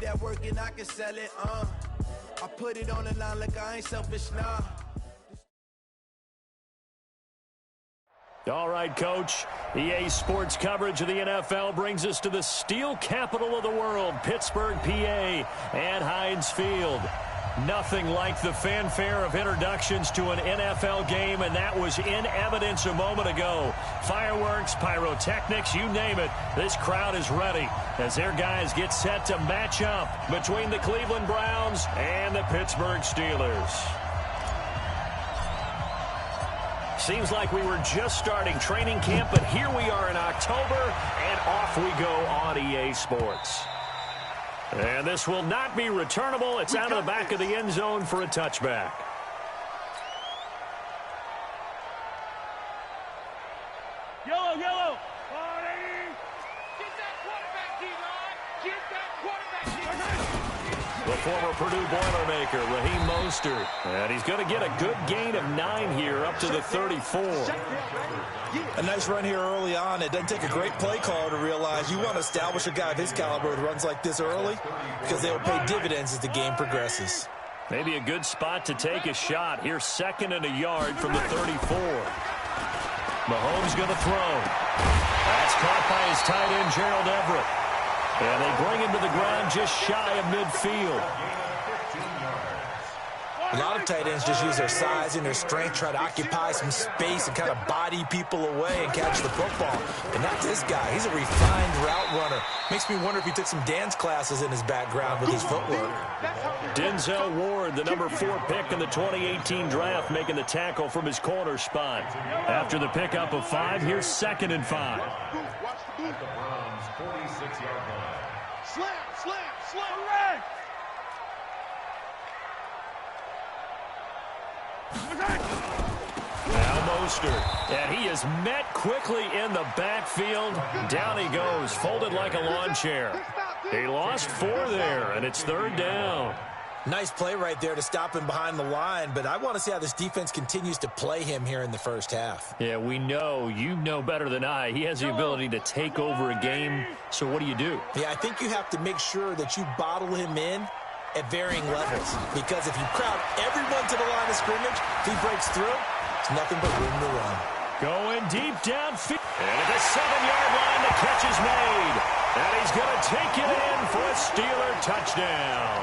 that work and I can sell it, I put it on the line like I ain't selfish, nah. All right, Coach. EA Sports coverage of the NFL brings us to the steel capital of the world, Pittsburgh, PA, and Heinz Field. Nothing like the fanfare of introductions to an NFL game, and that was in evidence a moment ago. Fireworks, pyrotechnics, you name it. This crowd is ready as their guys get set to match up between the Cleveland Browns and the Pittsburgh Steelers. Seems like we were just starting training camp, but here we are in October, and off we go on EA Sports. And this will not be returnable. It's out of the back of the end zone for a touchback. Yellow, yellow. Get that quarterback, D-line. Get that quarterback, D-line. The former Purdue Boilermaker, Raheem Mostert. And he's going to get a good gain of 9 here up to the 34. A nice run here early on. It doesn't take a great play caller to realize you want to establish a guy of his caliber with runs like this early because they will pay dividends as the game progresses. Maybe a good spot to take a shot. Here's 2nd and a yard from the 34. Mahomes going to throw. That's caught by his tight end, Gerald Everett. And they bring him to the ground just shy of midfield. A lot of tight ends just use their size and their strength, try to occupy some space and kind of body people away and catch the football. But not this guy. He's a refined route runner. Makes me wonder if he took some dance classes in his background with his footwork. Denzel Ward, the number 4 pick in the 2018 draft, making the tackle from his corner spot. After the pickup of 5, here's 2nd and 5. Slam, slam, slam, right. Now Mostert, and he is met quickly in the backfield. Down he goes, folded like a lawn chair. He lost 4 there, and it's 3rd down. Nice play right there to stop him behind the line, but I want to see how this defense continues to play him here in the first half. Yeah, we know. You know better than I. He has the ability to take over a game, so what do you do? Yeah, I think you have to make sure that you bottle him in at varying levels, because if you crowd everyone to the line of scrimmage, if he breaks through, it's nothing but room to run. Going deep downfield. And at the 7-yard line, the catch is made. And he's going to take it in for a Steeler touchdown.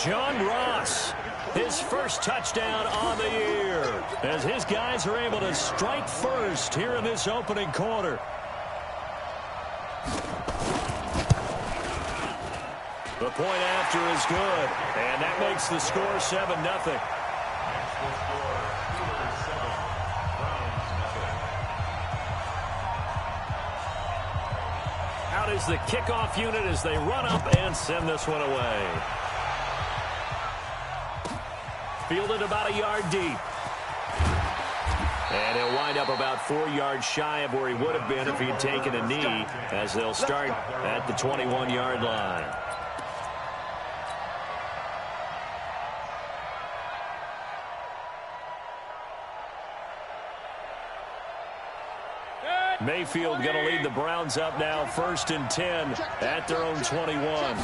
John Ross, his first touchdown on the year, as his guys are able to strike first here in this opening quarter. The point after is good, and that makes the score 7-0. Out is the kickoff unit as they run up and send this one away. Fielded about a yard deep. And he'll wind up about 4 yards shy of where he would have been if he had taken a knee, as they'll start at the 21-yard line. Mayfield going to lead the Browns up now, 1st and 10 at their own 21.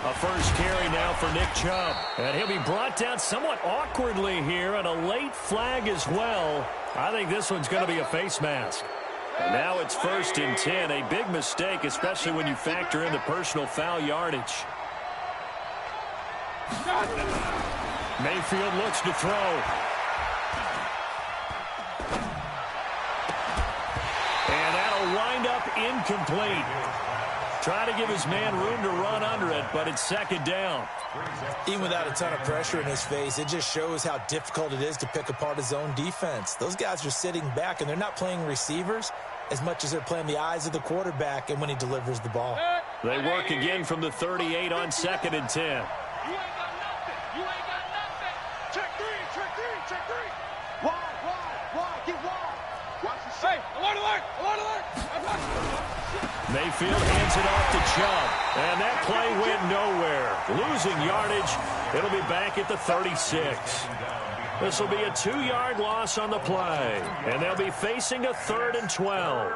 A first carry now for Nick Chubb. And he'll be brought down somewhat awkwardly here, and a late flag as well. I think this one's going to be a face mask. And now it's 1st and 10, a big mistake, especially when you factor in the personal foul yardage. Mayfield looks to throw. And that'll wind up incomplete. Try to give his man room to run under it, but it's 2nd down. Even without a ton of pressure in his face, it just shows how difficult it is to pick apart his own defense. Those guys are sitting back, and they're not playing receivers as much as they're playing the eyes of the quarterback and when he delivers the ball. They work again from the 38 on 2nd and 10. You ain't got nothing. You ain't got nothing. Check 3, check 3, check 3. Wide, get wide. Watch the safe. Alert, alert, alert, alert. Mayfield hands it off to Chubb, and that play went nowhere. Losing yardage, it'll be back at the 36. This will be a 2-yard loss on the play, and they'll be facing a 3rd and 12.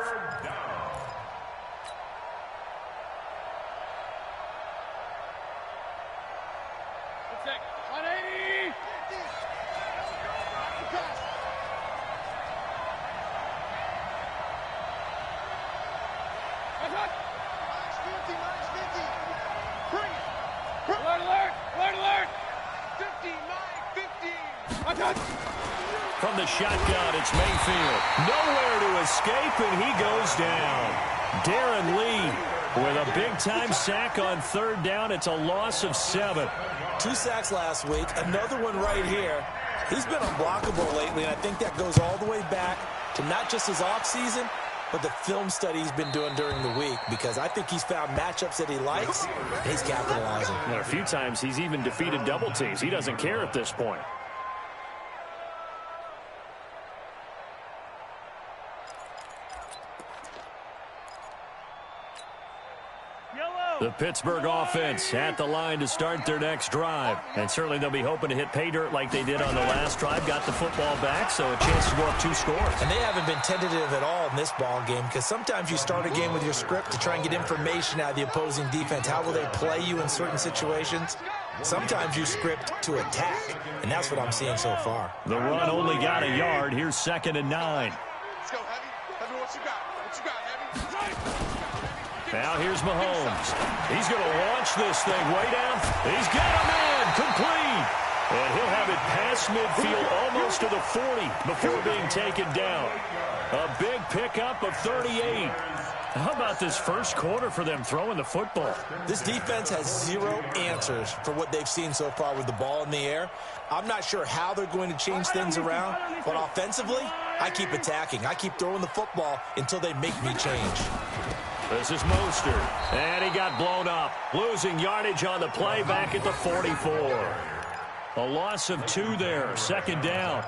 touch. Nice 50, nice 50. Bring it. Alert, alert, alert, alert. 59, 50. I touch. From the shotgun, it's Mayfield. Nowhere to escape, and he goes down. Darren Lee with a big-time sack on third down. It's a loss of 7. 2 sacks last week, another one right here. He's been unblockable lately, and I think that goes all the way back to not just his offseason, but the film study he's been doing during the week, because I think he's found matchups that he likes, and he's capitalizing. And a few times he's even defeated double teams. He doesn't care at this point. The Pittsburgh offense at the line to start their next drive. And certainly they'll be hoping to hit pay dirt like they did on the last drive. Got the football back, so a chance to go up 2 scores. And they haven't been tentative at all in this ball game, because sometimes you start a game with your script to try and get information out of the opposing defense. How will they play you in certain situations? Sometimes you script to attack, and that's what I'm seeing so far. The run only got a yard. Here's 2nd and 9. Let's go, Heavy. Heavy, what you got? What you got, Heavy? Now here's Mahomes. He's going to launch this thing way down. He's got him in. Complete. And he'll have it past midfield almost to the 40 before being taken down. A big pickup of 38. How about this first quarter for them throwing the football? This defense has 0 answers for what they've seen so far with the ball in the air. I'm not sure how they're going to change things around, but offensively, I keep attacking. I keep throwing the football until they make me change. This is Mostert, and he got blown up, losing yardage on the play back at the 44. A loss of 2 there, 2nd down.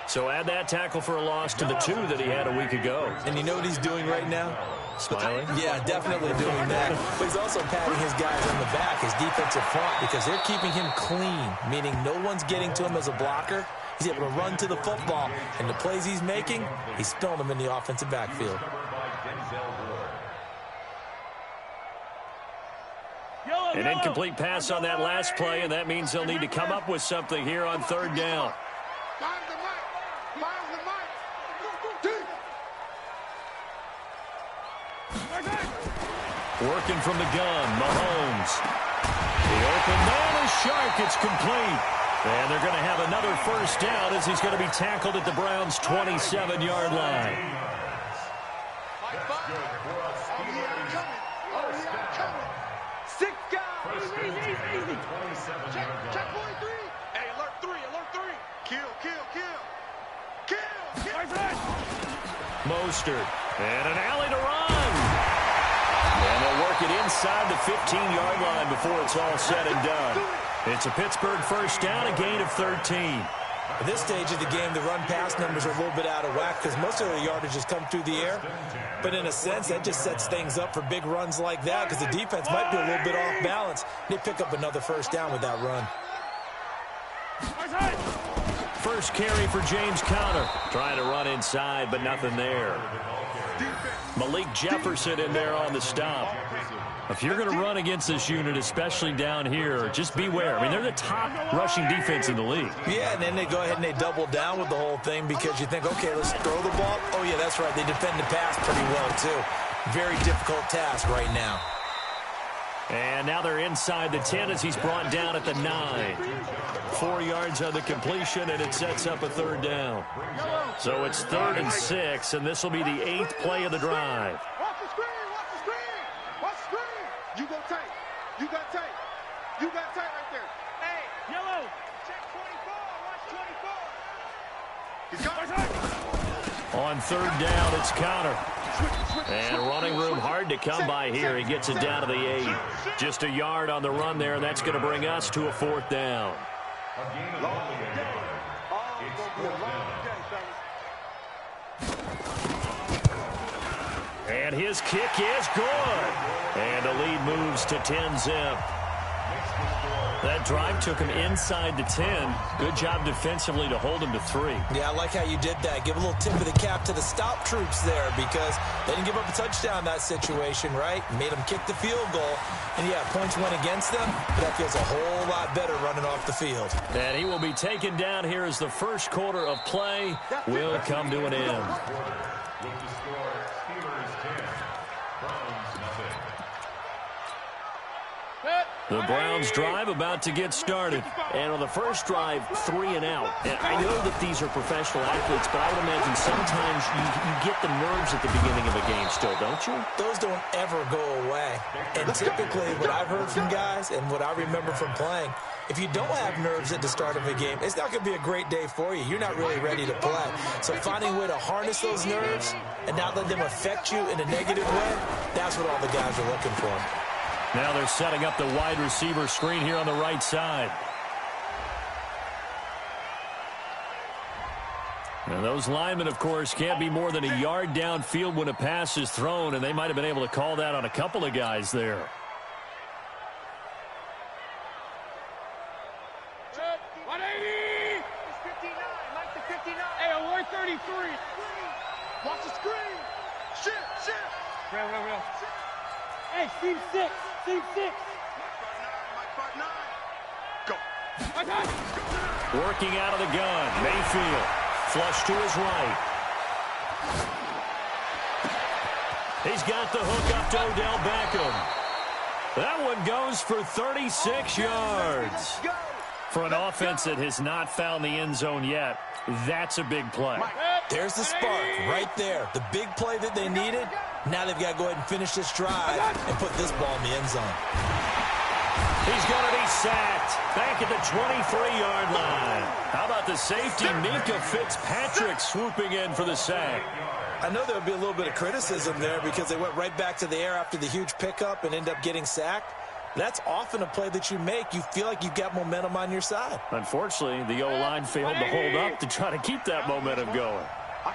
So add that tackle for a loss to the 2 that he had a week ago. And you know what he's doing right now? Smiling? Yeah, definitely doing that. But he's also patting his guys on the back, his defensive front, because they're keeping him clean, meaning no one's getting to him as a blocker. He's able to run to the football, and the plays he's making, he's spilling them in the offensive backfield. An incomplete pass on that last play, and that means they'll need to come up with something here on 3rd down. Working from the gun, Mahomes. The open man is sharp. It's complete. And they're going to have another first down as he's going to be tackled at the Browns' 27-yard line. Check 43. Hey, alert 3, alert 3. Kill. Mostert, and an alley to run. And they'll work it inside the 15-yard line before it's all said and done. It's a Pittsburgh first down, a gain of 13. At this stage of the game, the run-pass numbers are a little bit out of whack because most of their yardage has come through the air. But in a sense, that just sets things up for big runs like that because the defense might be a little bit off balance. They pick up another first down with that run. First carry for James Conner. Trying to run inside, but nothing there. Malik Jefferson in there on the stop. If you're going to run against this unit, especially down here, just beware. I mean, they're the top rushing defense in the league. Yeah, and then they go ahead and they double down with the whole thing because you think, okay, let's throw the ball. Oh, yeah, that's right. They defend the pass pretty well, too. Very difficult task right now. And now they're inside the 10 as he's brought down at the 9. 4 yards on the completion, and it sets up a 3rd down. So it's 3rd and 6, and this will be the 8th play of the drive. Watch the screen, watch the screen, watch the screen. You go tight. You got tight. You got tight right there. Hey, yellow. Check 24, watch 24. He's got On 3rd down, it's Conner. And running room hard to come by here. He gets it down to the 8. Just a yard on the run there, and that's going to bring us to a 4th down. And his kick is good. And the lead moves to 10-zip. That drive took him inside the 10. Good job defensively to hold him to 3. Yeah, I like how you did that. Give a little tip of the cap to the stop troops there because they didn't give up a touchdown in that situation, right? Made them kick the field goal. And, yeah, points went against them, but that feels a whole lot better running off the field. And he will be taken down here as the first quarter of play will come to an end. The Browns drive about to get started. And on the first drive, 3 and out. And I know that these are professional athletes, but I would imagine sometimes you get the nerves at the beginning of a game still, don't you? Those don't ever go away. And typically what I've heard from guys and what I remember from playing, if you don't have nerves at the start of a game, it's not going to be a great day for you. You're not really ready to play. So finding a way to harness those nerves and not let them affect you in a negative way, that's what all the guys are looking for. Now they're setting up the wide receiver screen here on the right side. And those linemen, of course, can't be more than a yard downfield when a pass is thrown, and they might have been able to call that on a couple of guys there. 180! It's 59, Mike the 59. Hey, alert 33. Watch the screen. Shift. Real. Hey, seam 6. Seam 6. Mike part 9. Go. Working out of the gun. Mayfield. Flush to his right. He's got the hook up to Odell Beckham. That one goes for 36 yards. For an offense that has not found the end zone yet, that's a big play. There's the spark right there. The big play that they needed. Now they've got to go ahead and finish this drive and put this ball in the end zone. He's going to be sacked back at the 23-yard line. How about the safety, Minka Fitzpatrick, swooping in for the sack? I know there would be a little bit of criticism there because they went right back to the air after the huge pickup and end up getting sacked. That's often a play that you make. You feel like you've got momentum on your side. Unfortunately, the O-line failed to hold up to try to keep that momentum going.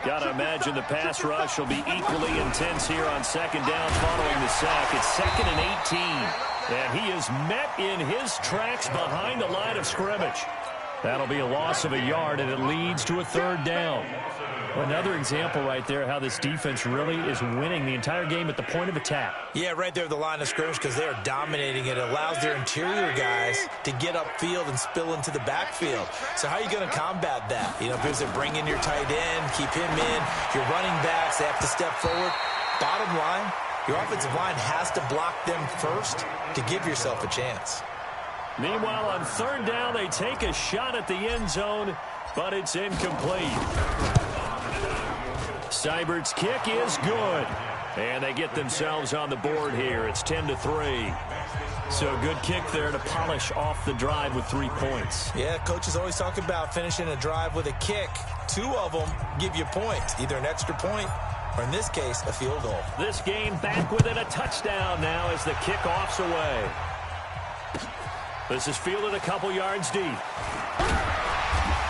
Got to imagine the pass rush will be equally intense here on second down following the sack. It's 2nd and 18. And he is met in his tracks behind the line of scrimmage. That'll be a loss of a yard, and it leads to a 3rd down. Another example right there how this defense really is winning the entire game at the point of attack. Yeah, right there at the line of scrimmage because they are dominating it. It allows their interior guys to get upfield and spill into the backfield. So how are you going to combat that? You know, because they bring in your tight end, keep him in. Your running backs, they have to step forward. Bottom line, your offensive line has to block them first to give yourself a chance. Meanwhile, on 3rd down, they take a shot at the end zone, but it's incomplete. Seibert's kick is good. And they get themselves on the board here. It's 10-3. So a good kick there to polish off the drive with 3 points. Yeah, coaches always talk about finishing a drive with a kick. 2 of them give you points, either an extra point or, in this case, a field goal. This game back within a touchdown now as the kickoff's away. This is fielded a couple yards deep.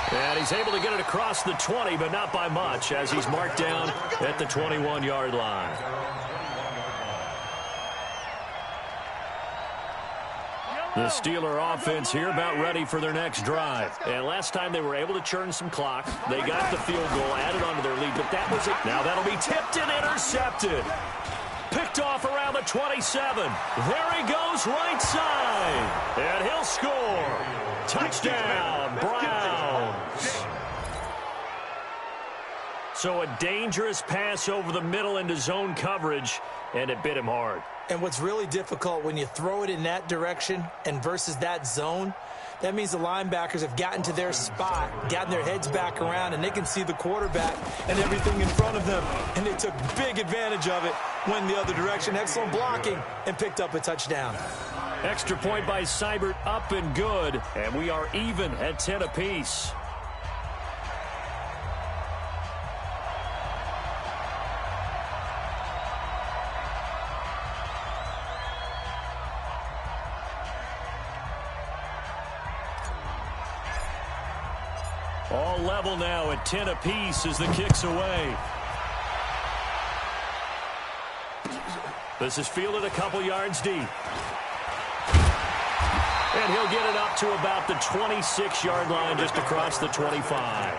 And he's able to get it across the 20, but not by much, as he's marked down at the 21-yard line. The Steeler offense here about ready for their next drive. And last time they were able to churn some clock. They got the field goal, added onto their lead, but that was it. Now that'll be tipped and intercepted. Picked off around the 27. There he goes, right side. And he'll score. Touchdown, Browns. So a dangerous pass over the middle into zone coverage, and it bit him hard. And what's really difficult when you throw it in that direction and versus that zone, that means the linebackers have gotten to their spot, gotten their heads back around, and they can see the quarterback and everything in front of them. And they took big advantage of it, went the other direction. Excellent blocking, and picked up a touchdown. Extra point by Seibert, up and good. And we are even at 10 apiece. All level now at 10 apiece as the kick's away. This is fielded a couple yards deep. And he'll get it up to about the 26-yard line, just across the 25.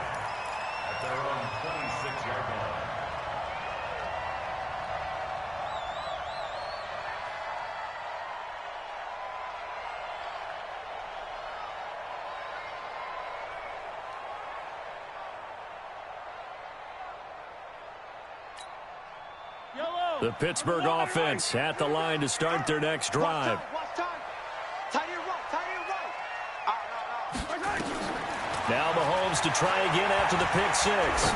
The Pittsburgh offense at the line to start their next drive. Tight Now Mahomes to try again after the pick six.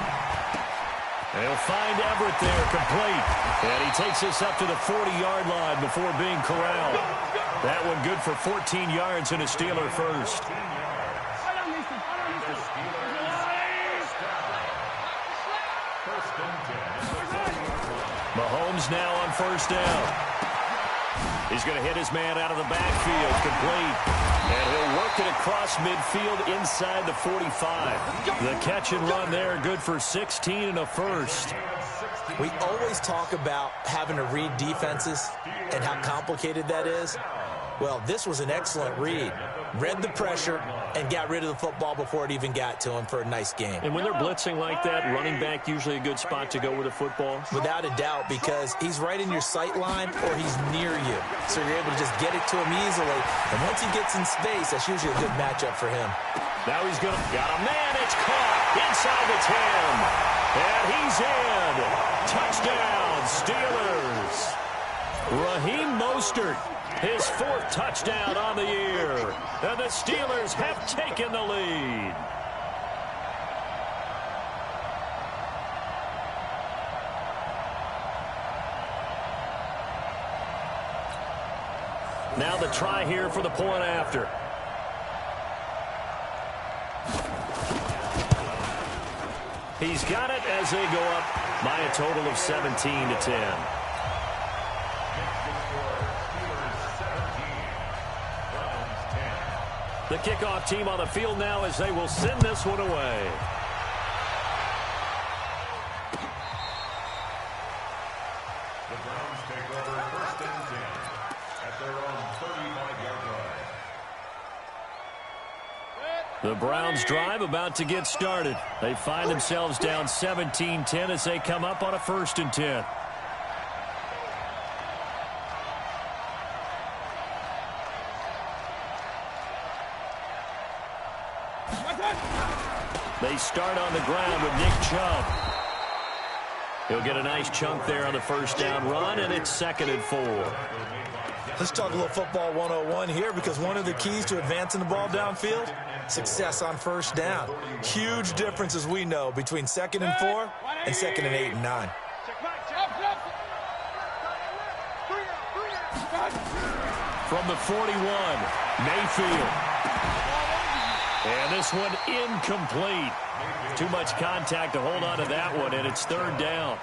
They'll find Everett there, complete. And he takes us up to the 40-yard line before being corralled. That one good for 14 yards and a Steeler first. Mahomes now on first down. He's going to hit his man out of the backfield, complete. And he'll work it across midfield inside the 45. The catch and run there, good for 16 and a first. We always talk about having to read defenses and how complicated that is. Well, this was an excellent read. Read the pressure and got rid of the football before it even got to him for a nice game. And when they're blitzing like that, running back usually a good spot to go with a football? Without a doubt, because he's right in your sight line or he's near you. So you're able to just get it to him easily. And once he gets in space, that's usually a good matchup for him. Now he's got a man. It's caught inside the 10. And he's in. Touchdown, Steelers. Raheem Mostert, his fourth touchdown on the year. And the Steelers have taken the lead. Now the try here for the point after. He's got it as they go up by a total of 17-10. The kickoff team on the field now as they will send this one away. The Browns take over first and 10 at their own 35-yard line. The Browns drive about to get started. They find themselves down 17-10 as they come up on a first and 10. They start on the ground with Nick Chubb. He'll get a nice chunk there on the first down run, and it's 2nd and 4. Let's talk a little football 101 here, because one of the keys to advancing the ball downfield, success on first down. Huge difference, as we know, between 2nd and 4 and 2nd and 8 and 9. From the 41, Mayfield. And this one incomplete. Too much contact to hold on to that one, and it's 3rd down.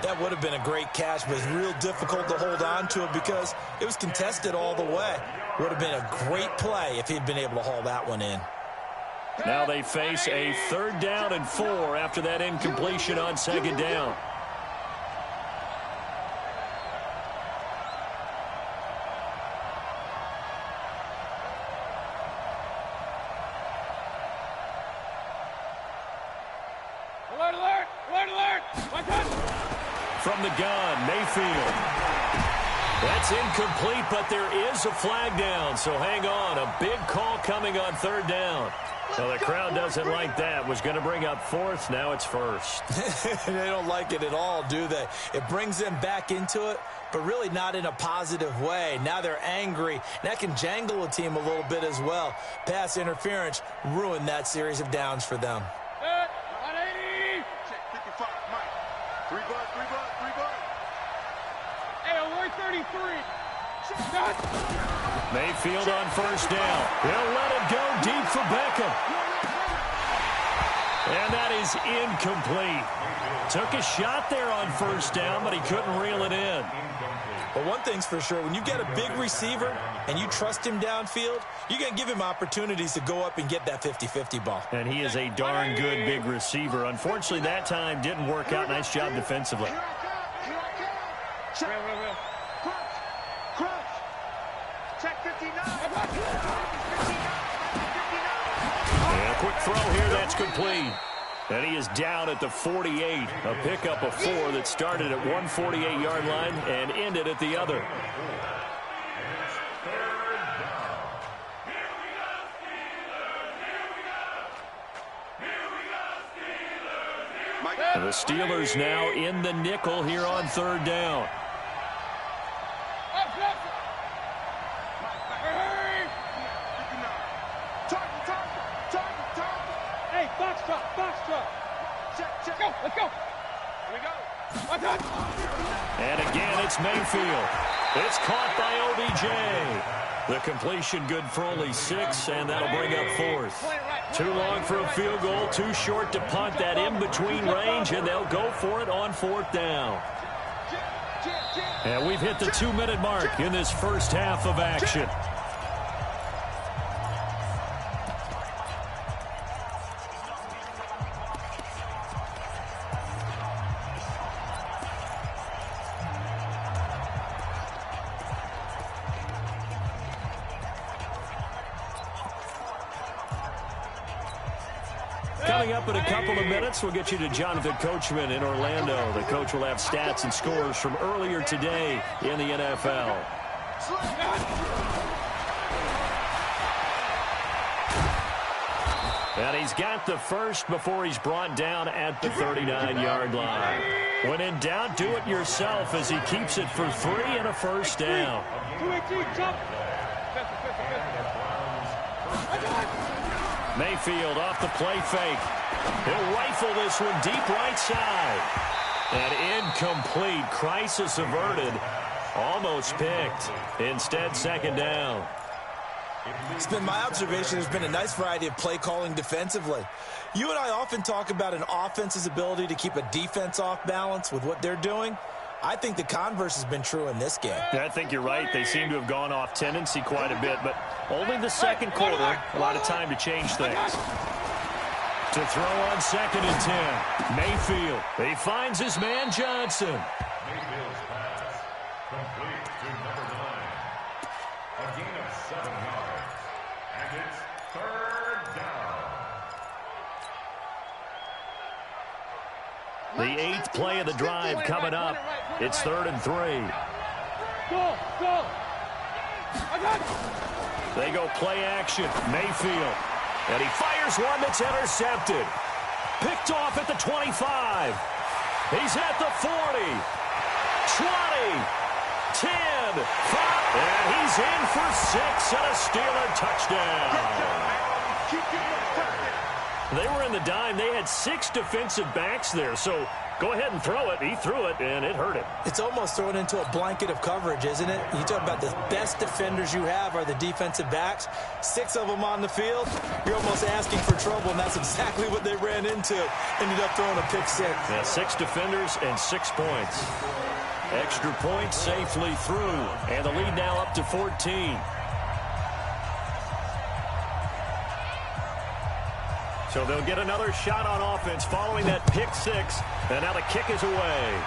That would have been a great catch, but it's real difficult to hold on to it because it was contested all the way. Would have been a great play if he'd been able to haul that one in. Now they face a 3rd down and 4 after that incompletion on 2nd down. From the gun, Mayfield. That's incomplete, but there is a flag down, so hang on. A big call coming on 3rd down. Well, the crowd doesn't like that. Was going to bring up 4th. Now it's 1st. They don't like it at all, do they? It brings them back into it, but really not in a positive way. Now they're angry. That can jangle a team a little bit as well. Pass interference ruined that series of downs for them. Mayfield on first down. He'll let it go deep for Beckham. And that is incomplete. Took a shot there on first down, but he couldn't reel it in. But one thing's for sure, when you get a big receiver and you trust him downfield, you're going to give him opportunities to go up and get that 50-50 ball. And he is a darn good big receiver. Unfortunately, that time didn't work out. Nice job defensively. And a quick throw here, that's complete. And he is down at the 48. A pickup of 4 that started at one 48-yard line and ended at the other. And the Steelers now in the nickel here on 3rd down. Let's go. Here we go. Watch out. And again, it's Mayfield. It's caught by OBJ. The completion good for only 6, and that'll bring up 4th. Too long for a field goal, too short to punt that in-between range, and they'll go for it on 4th down. And we've hit the 2-minute mark in this first half of action. Coming up in a couple of minutes, we'll get you to Jonathan Coachman in Orlando. The coach will have stats and scores from earlier today in the NFL. And he's got the first before he's brought down at the 39-yard line. When in doubt, do it yourself as he keeps it for 3 and a first down. Mayfield off the play fake. He'll rifle this one deep right side. And incomplete. Crisis averted. Almost picked. Instead, second down. It's been my observation there's been a nice variety of play calling defensively. You and I often talk about an offense's ability to keep a defense off balance with what they're doing. I think the converse has been true in this game. I think you're right. They seem to have gone off tendency quite a bit, but only the second quarter. A lot of time to change things. To throw on 2nd and 10. Mayfield. He finds his man Johnson. Mayfield's pass complete to number 9. A gain of 7 yards. And it's 3rd down. The 8th play of the drive coming up. It's 3rd and 3. Go, go. They go play action. Mayfield. And he fires one that's intercepted. Picked off at the 25. He's at the 40. 20. 10. 5. And he's in for 6 and a Steeler touchdown. They were in the dime. They had 6 defensive backs there, so go ahead and throw it. He threw it, and it hurt him. It's almost thrown into a blanket of coverage, isn't it? You talk about the best defenders you have are the defensive backs. 6 of them on the field. You're almost asking for trouble, and that's exactly what they ran into. Ended up throwing a pick 6. Yeah, 6 defenders and 6 points. Extra point safely through, and the lead now up to 14. So they'll get another shot on offense following that pick 6. And now the kick is away.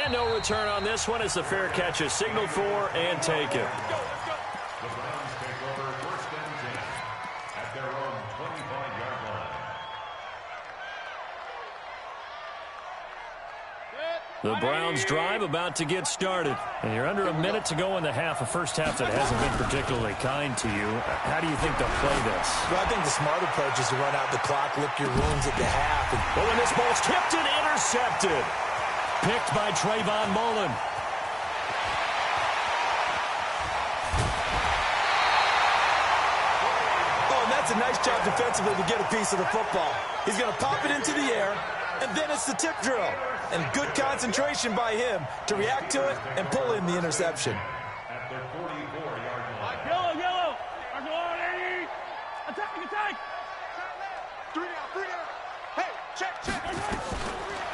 And no return on this one as the fair catch is signaled for and taken. The Browns take over 1st and 10 at their own 25-yard line. The Browns drive about to get started. And you're under a minute to go in the half, a first half that hasn't been particularly kind to you. How do you think they'll play this? Well, I think the smart approach is to run out the clock, lick your wounds at the half. But when this ball's tipped and intercepted. Picked by Trayvon Mullen. Oh, and that's a nice job defensively to get a piece of the football. He's going to pop it into the air, and then it's the tip drill. And good concentration by him to react to it and pull in the interception. At their 44-yard line. Yellow, yellow. Go on, Eddie. Attack, attack. 3 down. Hey, check.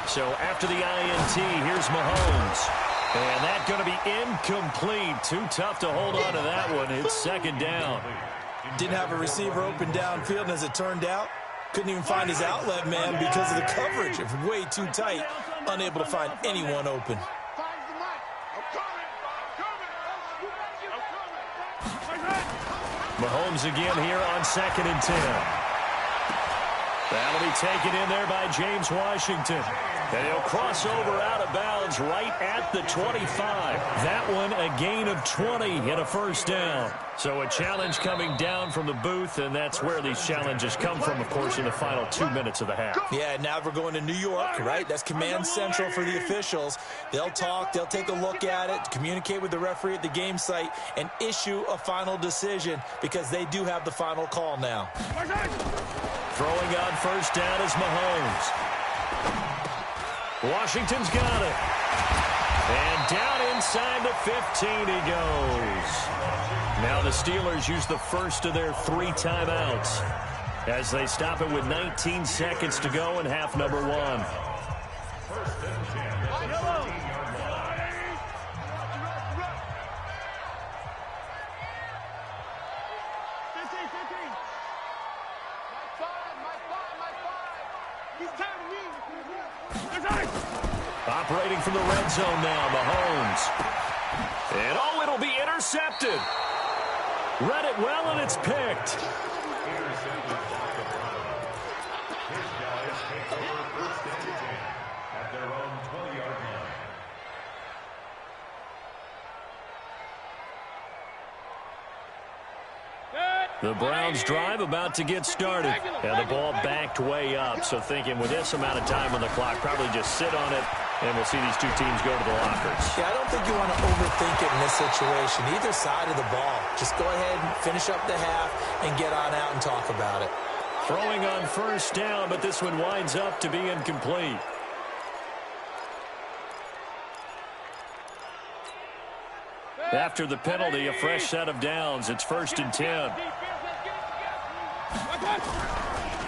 So after the INT, here's Mahomes. And that's going to be incomplete. Too tough to hold on to that one. It's 2nd down. Didn't have a receiver open downfield, and as it turned out, couldn't even find his outlet man because of the coverage. It was way too tight. Unable to find anyone open. Mahomes again here on 2nd and 10. That'll be taken in there by James Washington. And he'll cross over out of bounds right at the 25. That one a gain of 20 and a first down. So a challenge coming down from the booth, and that's where these challenges come from, of course, in the final 2 minutes of the half. Yeah, now we're going to New York, right? That's command central for the officials. They'll talk, they'll take a look at it, communicate with the referee at the game site, and issue a final decision because they do have the final call now. Throwing on first down is Mahomes. Washington's got it. And down inside the 15 he goes. Now the Steelers use the first of their 3 timeouts as they stop it with 19 seconds to go in half number 1. Operating from the red zone now, Mahomes. And oh, it'll be intercepted. Read it well, and it's picked. Intercepted by the Browns. His guys take over first and 10 at their own 20-yard line. The Browns drive about to get started. And the ball backed way up. So thinking with this amount of time on the clock, probably just sit on it, and we'll see these two teams go to the lockers. Yeah, I don't think you want to overthink it in this situation. Either side of the ball. Just go ahead and finish up the half and get on out and talk about it. Throwing on first down, but this one winds up to be incomplete. After the penalty, a fresh set of downs. It's 1st and 10.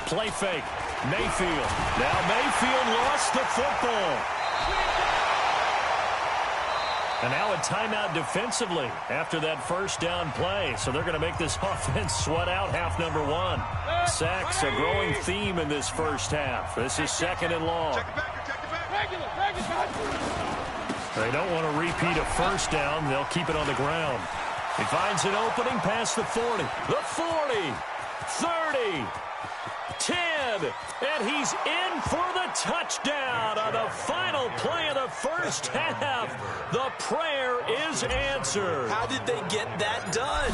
Play fake. Mayfield. Now Mayfield lost the football. And now a timeout defensively after that first down play. So they're going to make this offense sweat out half number 1. Sacks, a growing theme in this first half. This is 2nd and long. They don't want to repeat a first down. They'll keep it on the ground. He finds an opening past the 40. The 40. 30. 10. And he's in for the touchdown on the final play of the first half. The prayer is answered. How did they get that done?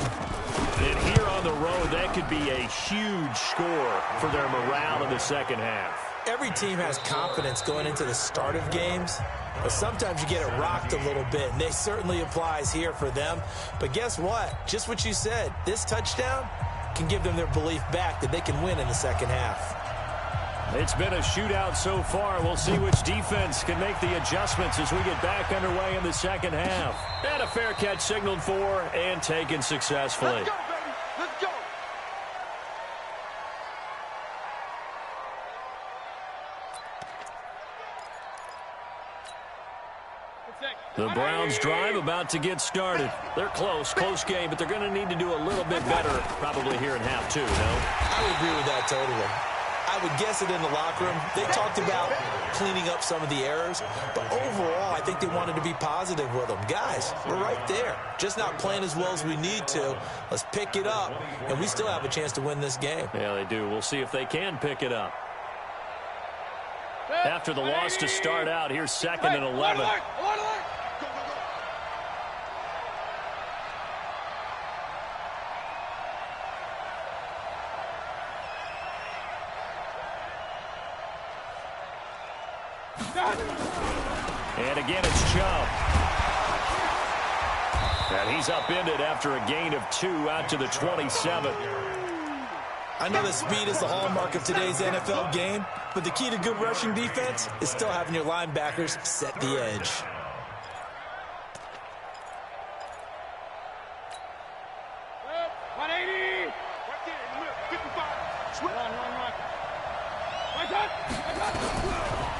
And here on the road, that could be a huge score for their morale in the second half. Every team has confidence going into the start of games, but sometimes you get it rocked a little bit, and it certainly applies here for them. But guess what? Just what you said, this touchdown can give them their belief back that they can win in the second half. It's been a shootout so far. We'll see which defense can make the adjustments as we get back underway in the second half. And a fair catch signaled for and taken successfully. Let's go, baby. Let's go. The Browns drive about to get started. They're close game, but they're going to need to do a little bit better probably here in half 2, no? I would agree with that totally. I would guess it in the locker room. They talked about cleaning up some of the errors, but overall, I think they wanted to be positive with them. Guys, we're right there. Just not playing as well as we need to. Let's pick it up, and we still have a chance to win this game. Yeah, they do. We'll see if they can pick it up. After the loss to start out, here's 2nd and 11. And again, it's Chubb. And he's upended after a gain of 2 out to the 27. I know that speed is the hallmark of today's NFL game, but the key to good rushing defense is still having your linebackers set the edge.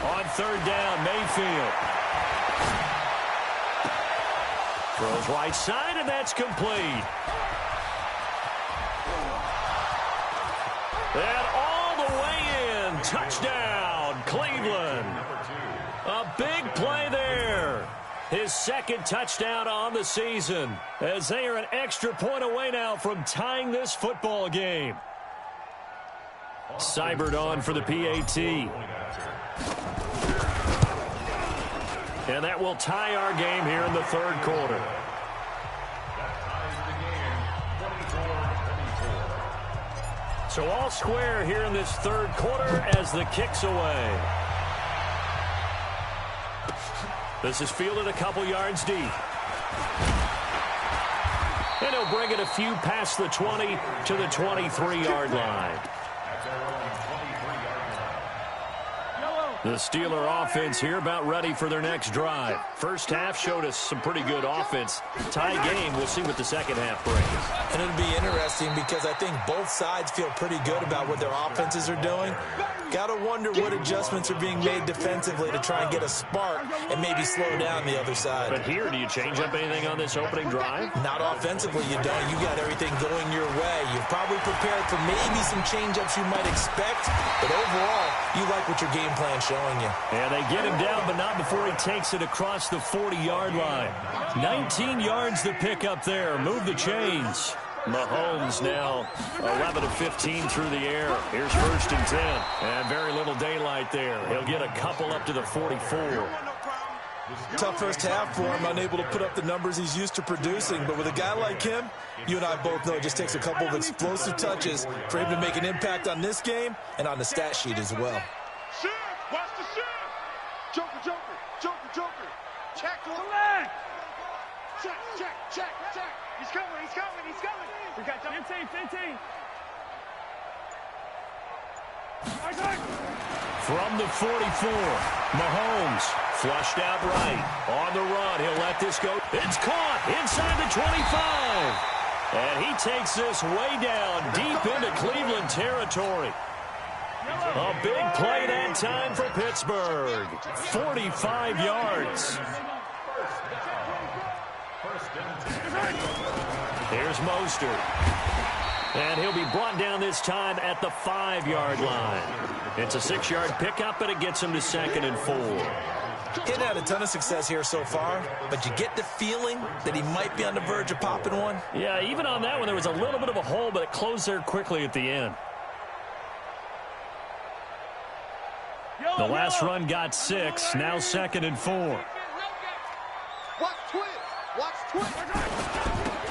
On 3rd down, Mayfield. Throws right side, and that's complete. And all the way in. Touchdown, Cleveland. A big play there. His 2nd touchdown on the season, as they are an extra point away now from tying this football game. Seibert on for the PAT. And that will tie our game here in the third quarter. That ties the game 24-24. So all square here in this third quarter as the kick's away. This is fielded a couple yards deep. And he'll bring it a few past the 20 to the 23-yard line. The Steeler offense here about ready for their next drive. First half showed us some pretty good offense. Tie game, we'll see what the second half brings. And it'll be interesting because I think both sides feel pretty good about what their offenses are doing. Got to wonder what adjustments are being made defensively to try and get a spark and maybe slow down the other side. But here, do you change up anything on this opening drive? Not offensively, you don't. You got everything going your way. You've probably prepared for maybe some change-ups you might expect, but overall, you like what your game plan's showing you. And they get him down, but not before he takes it across the 40-yard line. 19 yards to pick up there. Move the chains. Mahomes now 11 of 15 through the air. Here's 1st and 10. And very little daylight there. He'll get a couple up to the 44. Tough first half for him, unable to put up the numbers he's used to producing. But with a guy like him, you and I both know it just takes a couple of explosive touches for him to make an impact on this game and on the stat sheet as well. Shift! Watch the shift! Joker, Joker, Joker, Joker. Check to the left! Check, check, check, check. He's coming, he's coming, he's coming. We got 15, 15. From the 44, Mahomes flushed out right. On the run, he'll let this go. It's caught inside the 25. And he takes this way down deep into Cleveland territory. A big play that time for Pittsburgh. 45 yards. Here's Mostert. And he'll be brought down this time at the 5-yard line. It's a 6-yard pickup, but it gets him to 2nd and 4. He's had a ton of success here so far, but you get the feeling that he might be on the verge of popping one. Yeah, even on that one, there was a little bit of a hole, but it closed there quickly at the end. The last run got 6, now 2nd and 4. Watch twist! Watch twist!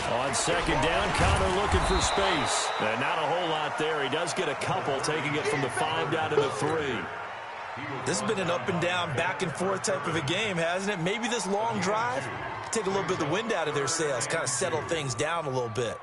On 2nd down, Connor looking for space. And not a whole lot there. He does get a couple, taking it from the 5 down to the 3. This has been an up and down, back and forth type of a game, hasn't it? Maybe this long drive, take a little bit of the wind out of their sails, kind of settle things down a little bit.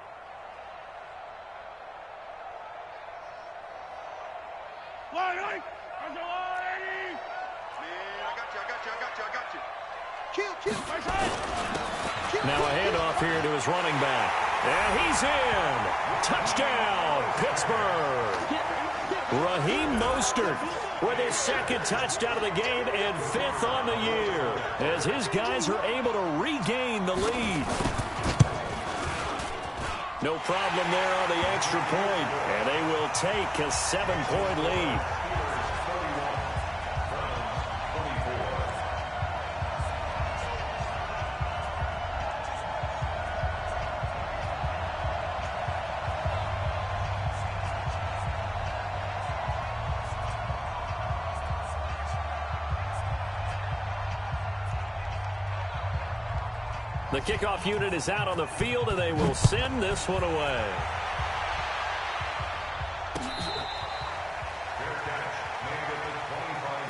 Now a handoff here to his running back. And he's in. Touchdown, Pittsburgh. Raheem Mostert with his 2nd touchdown of the game and 5th on the year as his guys are able to regain the lead. No problem there on the extra point, and they will take a 7-point lead. The kickoff unit is out on the field, and they will send this one away.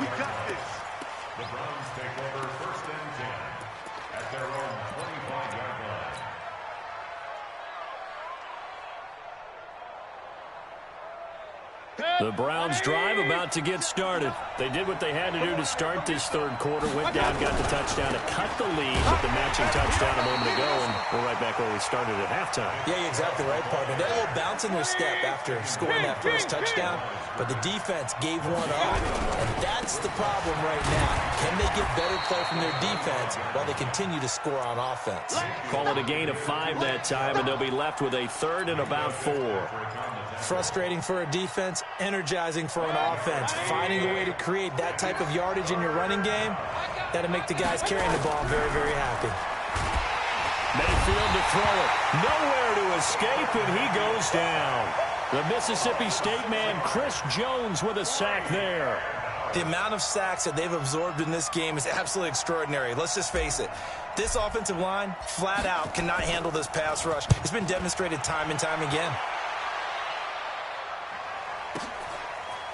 We got this. The Browns take over 1st and 10 at their own 25-yard line. The Browns drive about to get started. They did what they had to do to start this third quarter. Went down, got the touchdown to cut the lead with the matching touchdown a moment ago, and we're right back where we started at halftime. Yeah, you're exactly right, partner. They had a little bounce in their step after scoring that first touchdown, but the defense gave one up, and that's the problem right now. Can they get better play from their defense while they continue to score on offense? Call it a gain of 5 that time, and they'll be left with a 3rd and about 4. Frustrating for a defense, energizing for an offense. Finding a way to create that type of yardage in your running game, that'll make the guys carrying the ball very, very happy. Mayfield to throw it. Nowhere to escape, and he goes down. The Mississippi State man, Chris Jones, with a sack there. The amount of sacks that they've absorbed in this game is absolutely extraordinary. Let's just face it. This offensive line, flat out, cannot handle this pass rush. It's been demonstrated time and time again.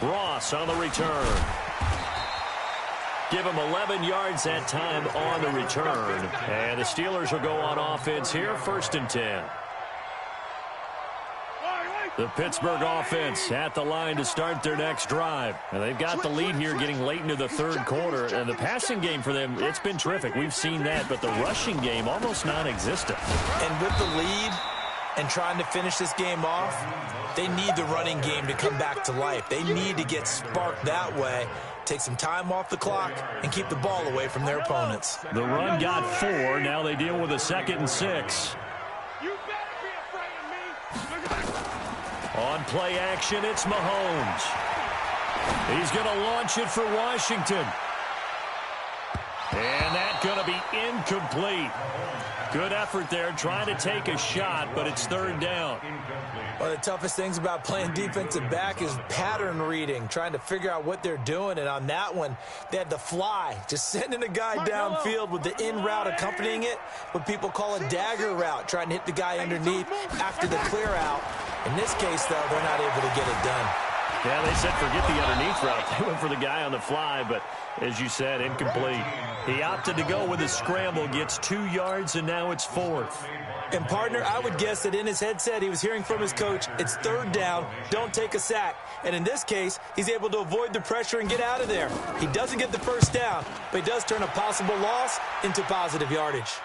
Ross on the return. Give him 11 yards that time on the return. And the Steelers will go on offense here, 1st and 10. The Pittsburgh offense at the line to start their next drive. And they've got the lead here getting late into the 3rd quarter. And the passing game for them, it's been terrific. We've seen that. But the rushing game, almost non-existent. And with the lead and trying to finish this game off, they need the running game to come back to life. They need to get sparked that way, take some time off the clock, and keep the ball away from their opponents. The run got 4. Now they deal with a 2nd and 6. You better be afraid of me. On play action, it's Mahomes. He's going to launch it for Washington. And that's going to be incomplete. Good effort there, trying to take a shot, but it's 3rd down. One of the toughest things about playing defensive back is pattern reading, trying to figure out what they're doing. And on that one, they had the fly, just sending a guy downfield with the in route accompanying it, what people call a dagger route, trying to hit the guy underneath after the clear out. In this case, though, they're not able to get it done. Yeah, they said forget the underneath route. They went for the guy on the fly, but as you said, incomplete. He opted to go with a scramble, gets 2 yards, and now it's 4th. And, partner, I would guess that in his headset he was hearing from his coach, it's 3rd down, don't take a sack. And in this case, he's able to avoid the pressure and get out of there. He doesn't get the 1st down, but he does turn a possible loss into positive yardage.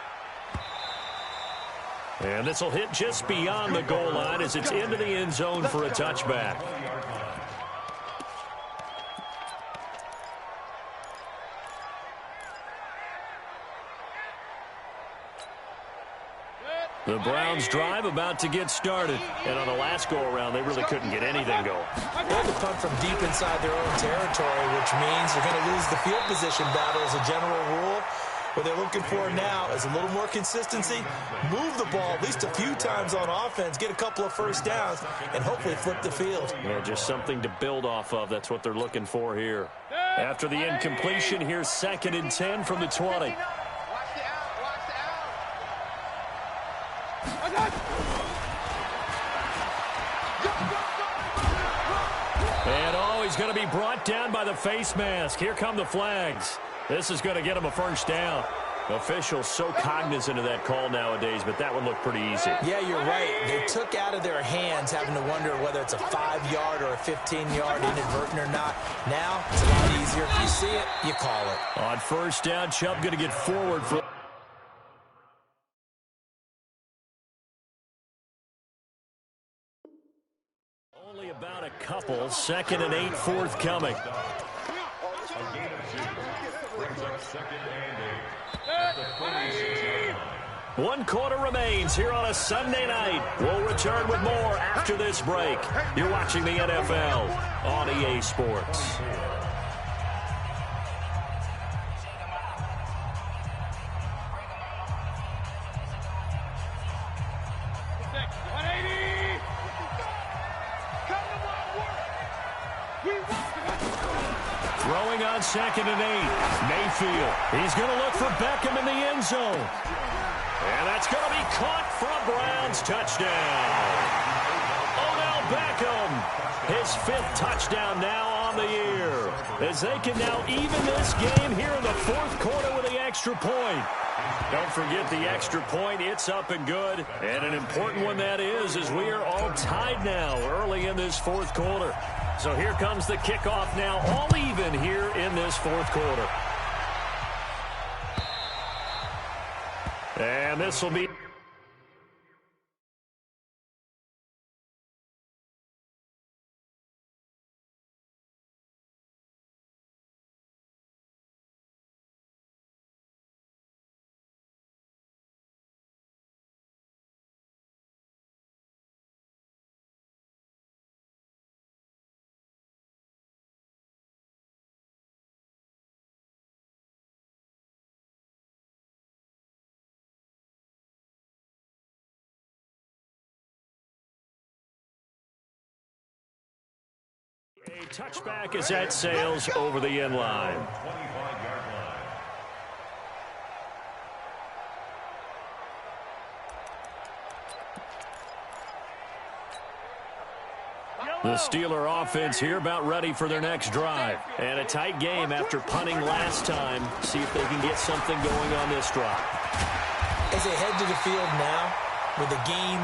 And this will hit just beyond the goal line as it's into the end zone for a touchback. The Browns drive about to get started. And on the last go-around, they really couldn't get anything going. They had to punt from deep inside their own territory, which means they're going to lose the field position battle as a general rule. What they're looking for now is a little more consistency, move the ball at least a few times on offense, get a couple of 1st downs, and hopefully flip the field. Yeah, just something to build off of. That's what they're looking for here. After the incompletion, here's 2nd and 10 from the 20. And he's going to be brought down by the face mask. Here come the flags. This is going to get him a 1st down. Officials so cognizant of that call nowadays, but that one looked pretty easy. Yeah, you're right. They took out of their hands having to wonder whether it's a 5-yard or a 15-yard inadvertent or not. Now, it's a lot easier. If you see it, you call it. On 1st down, Chubb going to get forward for... Only about a couple. 2nd and 8 forthcoming. A gain of 2 brings up 2nd and 8 at the 46-yard line. 1 quarter remains here on a Sunday night. We'll return with more after this break. You're watching the NFL on EA Sports. Throwing on 2nd and 8. Mayfield. He's going to look for Beckham in the end zone. And that's going to be caught for a Browns touchdown. Odell Beckham, his 5th touchdown now on the year. As they can now even this game here in the 4th quarter with the extra point. Don't forget the extra point. It's up and good. And an important one that is, as we are all tied now early in this 4th quarter. So here comes the kickoff now, all even here in this 4th quarter. And this will be... Touchback as that sails over the end line. 25-yard line. The Steeler offense here about ready for their next drive. And a tight game after punting last time. See if they can get something going on this drive. As they head to the field now, with the game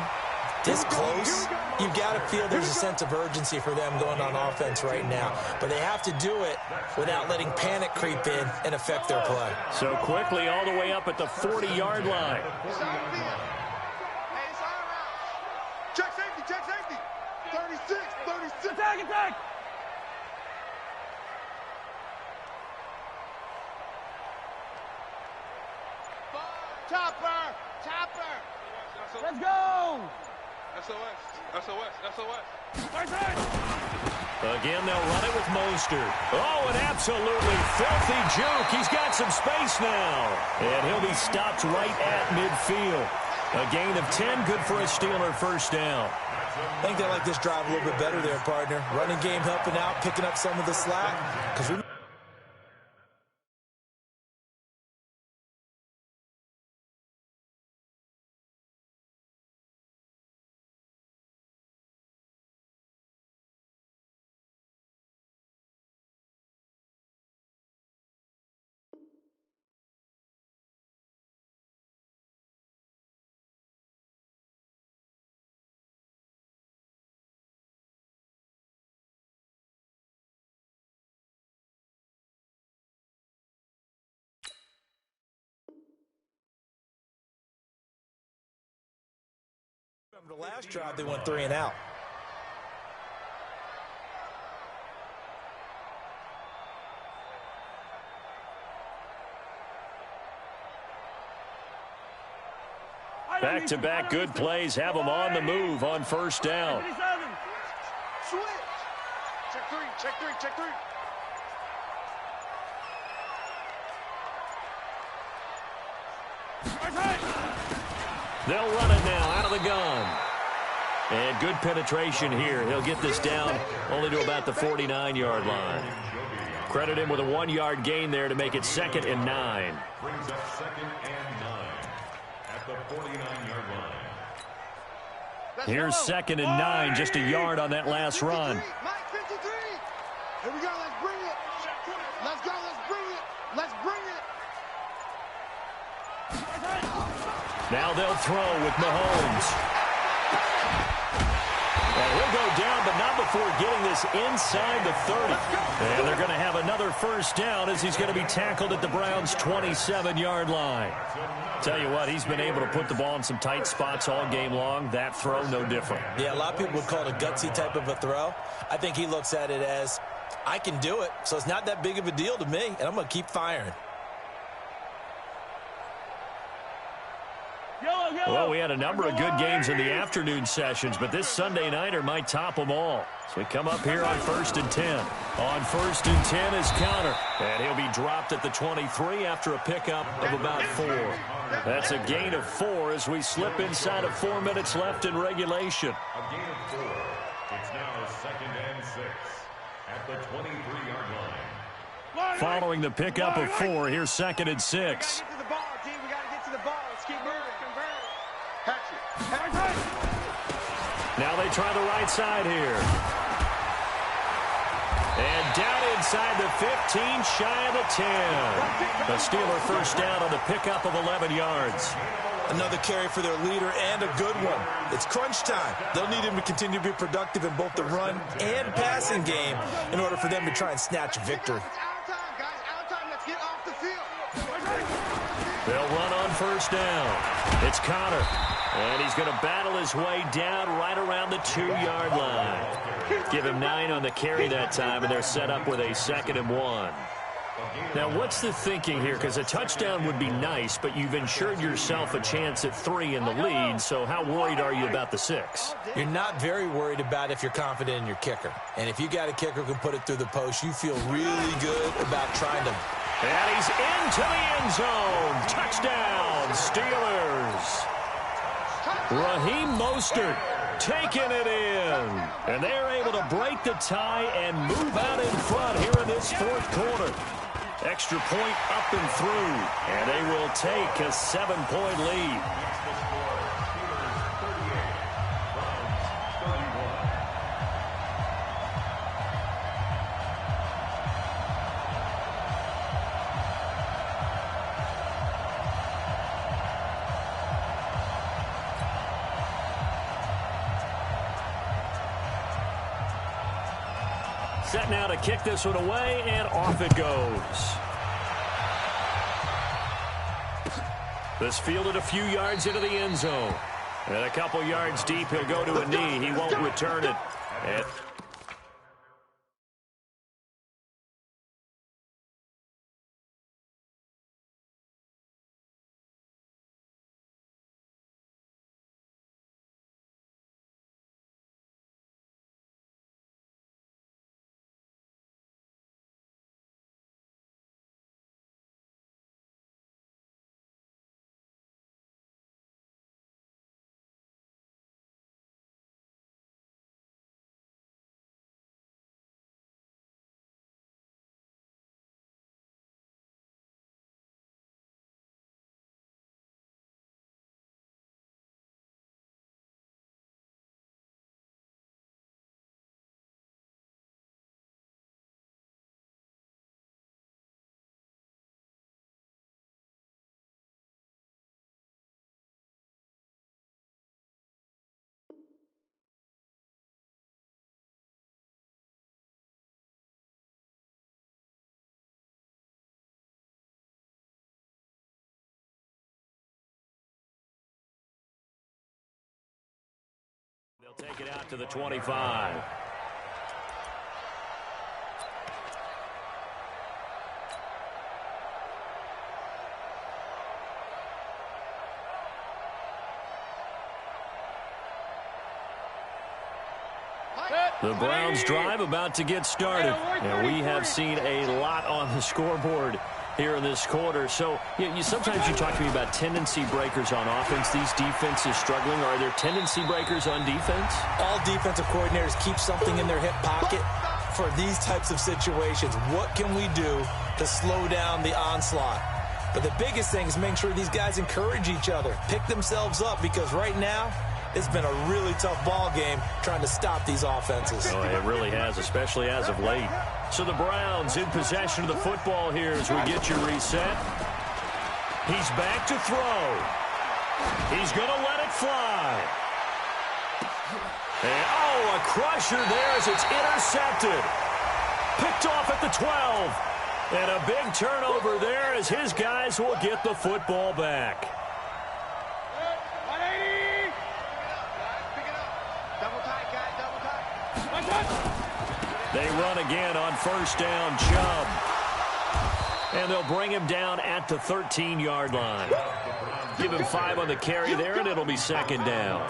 this close, you've got to feel there's a sense of urgency for them going on offense right now. But they have to do it without letting panic creep in and affect their play. So quickly all the way up at the 40-yard line. Check safety, check safety. 36, 36. Attack, attack. Chopper, chopper. Let's go. SOS, SOS, SOS. Again, they'll run it with Mostert. Oh, an absolutely filthy juke. He's got some space now. And he'll be stopped right at midfield. A gain of 10, good for a Steeler first down. I think they like this drive a little bit better there, partner. Running game helping out, picking up some of the slack. Because the last drive, they went 3 and out. Back-to-back good plays have them on the move on first down. Switch. Check three, check three, check three. They'll run it now out of the gun. And good penetration here. He'll get this down only to about the 49-yard line. Credit him with a 1-yard gain there to make it 2nd and 9. Brings up 2nd and 9 at the 49-yard line. Here's 2nd and 9, just a yard on that last run. Mike, 53. Here we go, let's bring it. Let's go, let's bring it. Let's bring it. Now they'll throw with Mahomes. And he'll go down, but not before getting this inside the 30. And they're going to have another first down as he's going to be tackled at the Browns' 27-yard line. Tell you what, he's been able to put the ball in some tight spots all game long. That throw, no different. Yeah, a lot of people would call it a gutsy type of a throw. I think he looks at it as, I can do it, so it's not that big of a deal to me, and I'm going to keep firing. Well, we had a number of good games in the afternoon sessions, but this Sunday nighter might top them all. So we come up here on 1st and 10. On 1st and 10 is Connor, and he'll be dropped at the 23 after a pickup of about 4. That's a gain of 4 as we slip inside of 4 minutes left in regulation. A gain of 4. It's now 2nd and 6 at the 23-yard line. Following the pickup of 4, here's 2nd and 6. We got to get to the ball. Let's keep moving. Now they try the right side here. And down inside the 15, shy of the 10. The Steeler first down on the pickup of 11 yards. Another carry for their leader and a good one. It's crunch time. They'll need him to continue to be productive in both the run and passing game in order for them to try and snatch a victory. They'll run on first down. It's Connor. And he's going to battle his way down right around the 2-yard line. Give him 9 on the carry that time, and they're set up with a 2nd and 1. Now, what's the thinking here? Because a touchdown would be nice, but you've ensured yourself a chance at 3 in the lead, so how worried are you about the 6? You're not very worried about if you're confident in your kicker. And if you got a kicker who can put it through the post, you feel really good about trying to... And he's into the end zone. Touchdown, Steelers. Raheem Mostert taking it in. And they're able to break the tie and move out in front here in this fourth quarter. Extra point up and through, and they will take a 7-point lead. Set now to kick this one away, and off it goes. This fielded a few yards into the end zone. And a couple yards deep, he'll go to a knee. He won't return it. And they'll take it out to the 25. The Browns drive about to get started. And we have seen a lot on the scoreboard here in this quarter. So sometimes you talk to me about tendency breakers on offense. These defenses struggling. Are there tendency breakers on defense? All defensive coordinators keep something in their hip pocket for these types of situations. What can we do to slow down the onslaught? But the biggest thing is making sure these guys encourage each other, pick themselves up, because right now it's been a really tough ball game trying to stop these offenses. Oh, it really has, especially as of late. So the Browns in possession of the football here as we get you reset. He's back to throw. He's going to let it fly. And, oh, a crusher there as it's intercepted. Picked off at the 12. And a big turnover there as his guys will get the football back. They run again on first down, Chubb. And they'll bring him down at the 13-yard line. Give him 5 on the carry there, and it'll be second down.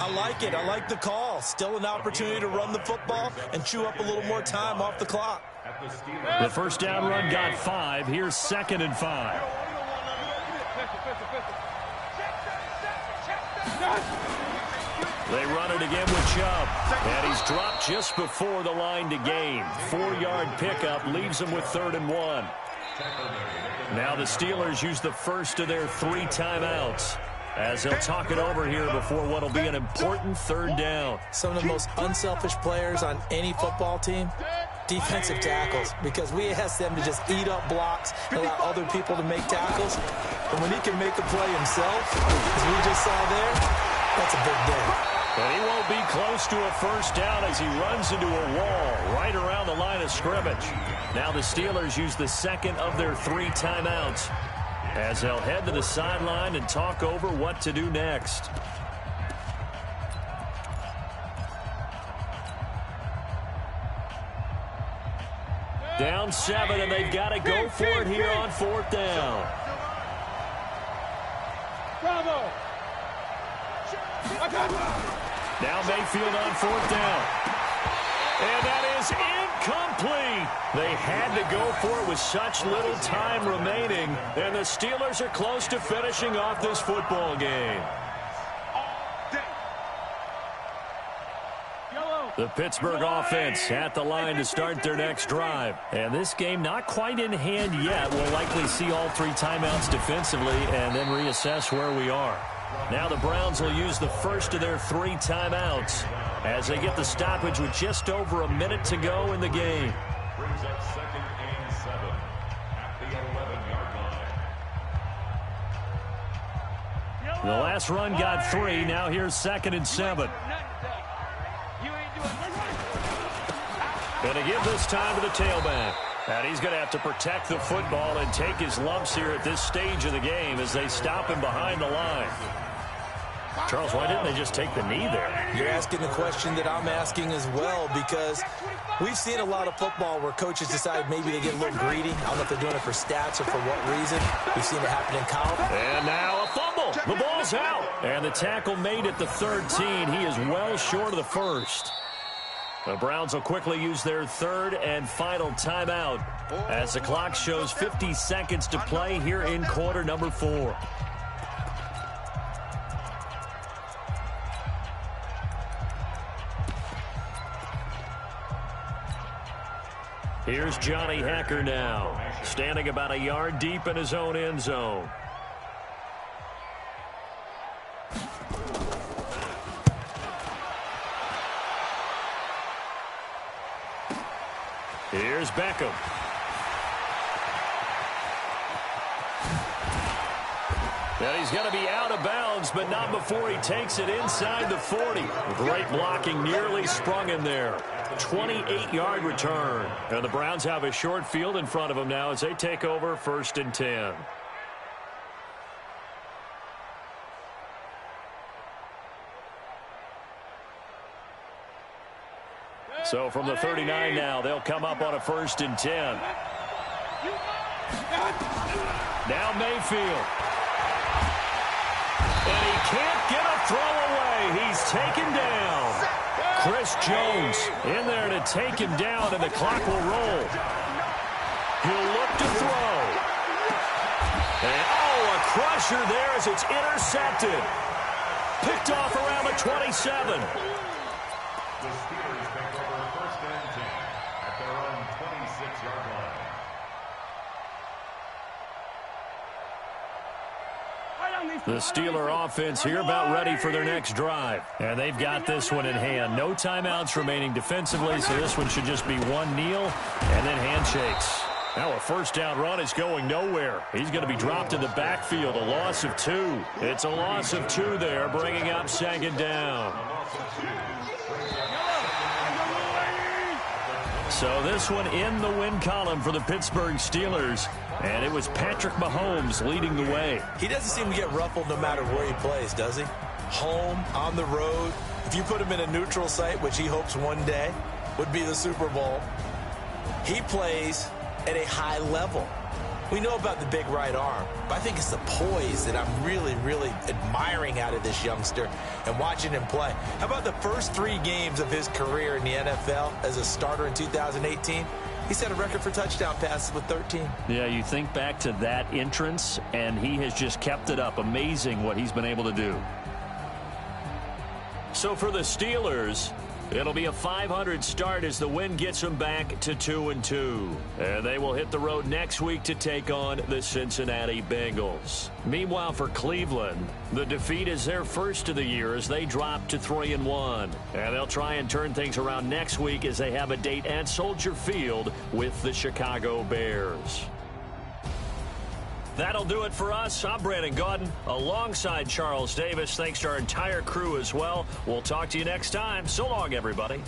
I like it. I like the call. Still an opportunity to run the football and chew up a little more time off the clock. The first down run got 5. Here's 2nd and 5. They run it again with Chubb. And he's dropped just before the line to gain. 4-yard pickup leaves him with 3rd and 1. Now the Steelers use the first of their 3 timeouts as they'll talk it over here before what will be an important 3rd down. Some of the most unselfish players on any football team, defensive tackles, because we ask them to just eat up blocks and allow other people to make tackles. But when he can make a play himself, as we just saw there, that's a big day. But he won't be close to a first down as he runs into a wall right around the line of scrimmage. Now the Steelers use the second of their 3 timeouts as they'll head to the sideline and talk over what to do next. Down 7, and they've got to go for it here on 4th down. Bravo! Now Mayfield on 4th down. And that is incomplete. They had to go for it with such little time remaining. And the Steelers are close to finishing off this football game. The Pittsburgh offense at the line to start their next drive. And this game not quite in hand yet. We'll likely see all 3 timeouts defensively and then reassess where we are. Now the Browns will use the first of their 3 timeouts as they get the stoppage with just over a minute to go in the game. Brings up 2nd and 7 at the 11-yard line. The last run got 3. Now here's 2nd and 7. Going to give this time to the tailback. And he's going to have to protect the football and take his lumps here at this stage of the game as they stop him behind the line. Charles, why didn't they just take the knee there? You're asking the question that I'm asking as well, because we've seen a lot of football where coaches decide maybe they get a little greedy. I don't know if they're doing it for stats or for what reason. We've seen it happen in college. And now a fumble. The ball's out. And the tackle made at the 13. He is well short of the first. The Browns will quickly use their 3rd and final timeout as the clock shows 50 seconds to play here in quarter number 4. Here's Johnny Hacker now, standing about a yard deep in his own end zone. Here's Beckham. And he's going to be out of bounds, but not before he takes it inside the 40. Great blocking, nearly sprung in there. 28-yard return. And the Browns have a short field in front of them now as they take over 1st and 10. So from the 39 now, they'll come up on a 1st and 10. Now Mayfield. And he can't get a throw away. He's taken down. Chris Jones in there to take him down, and the clock will roll. He'll look to throw. And, oh, a crusher there as it's intercepted. Picked off around the 27. The Steelers take over 1st and 10 at their own 26-yard line. The Steeler offense here about ready for their next drive. And they've got this one in hand. No timeouts remaining defensively, so this one should just be one kneel and then handshakes. Now a 1st down run is going nowhere. He's going to be dropped in the backfield, a loss of 2. It's a loss of 2 there, bringing up 2nd down. So this one in the win column for the Pittsburgh Steelers. And it was Patrick Mahomes leading the way. He doesn't seem to get ruffled no matter where he plays, does he? Home, on the road. If you put him in a neutral site, which he hopes one day would be the Super Bowl, he plays at a high level. We know about the big right arm, but I think it's the poise that I'm really, really admiring out of this youngster and watching him play. How about the first 3 games of his career in the NFL as a starter in 2018? He set a record for touchdown passes with 13. Yeah, you think back to that entrance, and he has just kept it up. Amazing what he's been able to do. So for the Steelers, it'll be a .500 start as the win gets them back to 2-2. And they will hit the road next week to take on the Cincinnati Bengals. Meanwhile, for Cleveland, the defeat is their first of the year as they drop to 3-1. And they'll try and turn things around next week as they have a date at Soldier Field with the Chicago Bears. That'll do it for us. I'm Brandon Gaudin alongside Charles Davis. Thanks to our entire crew as well. We'll talk to you next time. So long, everybody.